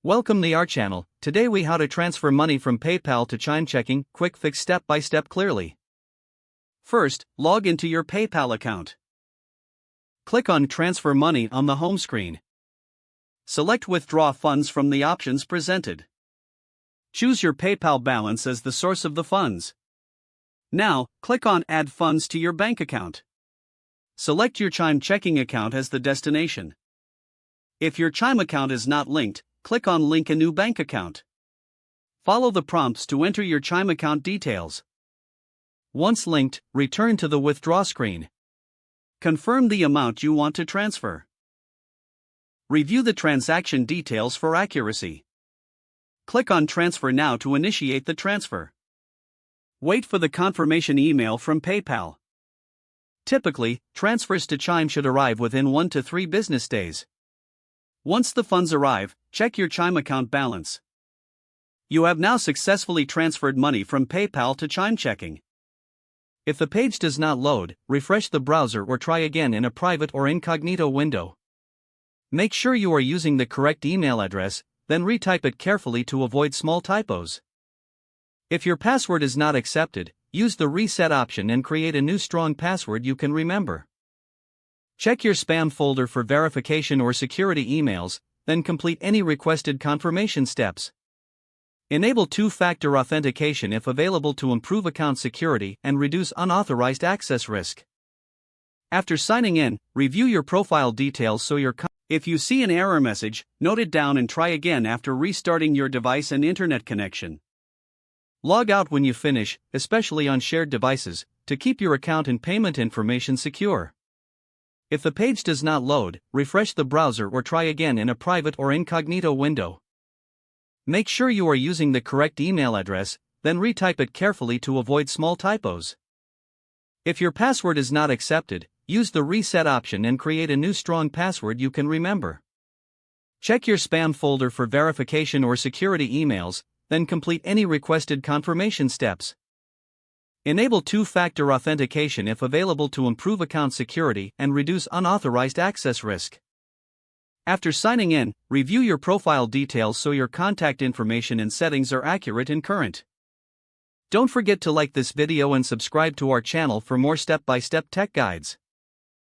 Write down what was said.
Welcome to our channel. Today we how to transfer money from PayPal to Chime checking, quick fix step by step clearly. First, log into your PayPal account. Click on Transfer Money on the home screen. Select Withdraw Funds from the options presented. Choose your PayPal balance as the source of the funds. Now, click on Add Funds to your bank account. Select your Chime checking account as the destination. If your Chime account is not linked, click on Link a new bank account. Follow the prompts to enter your Chime account details. Once linked, return to the withdraw screen. Confirm the amount you want to transfer. Review the transaction details for accuracy. Click on Transfer Now to initiate the transfer. Wait for the confirmation email from PayPal. Typically, transfers to Chime should arrive within 1 to 3 business days. Once the funds arrive, check your Chime account balance. You have now successfully transferred money from PayPal to Chime checking. If the page does not load, refresh the browser or try again in a private or incognito window. Make sure you are using the correct email address, then retype it carefully to avoid small typos. If your password is not accepted, use the reset option and create a new strong password you can remember. Check your spam folder for verification or security emails, then complete any requested confirmation steps. Enable two-factor authentication if available to improve account security and reduce unauthorized access risk. After signing in, review your profile details so if you see an error message, note it down and try again after restarting your device and internet connection. Log out when you finish, especially on shared devices, to keep your account and payment information secure. If the page does not load, refresh the browser or try again in a private or incognito window. Make sure you are using the correct email address, then retype it carefully to avoid small typos. If your password is not accepted, use the reset option and create a new strong password you can remember. Check your spam folder for verification or security emails, then complete any requested confirmation steps. Enable two-factor authentication if available to improve account security and reduce unauthorized access risk. After signing in, review your profile details so your contact information and settings are accurate and current. Don't forget to like this video and subscribe to our channel for more step-by-step tech guides.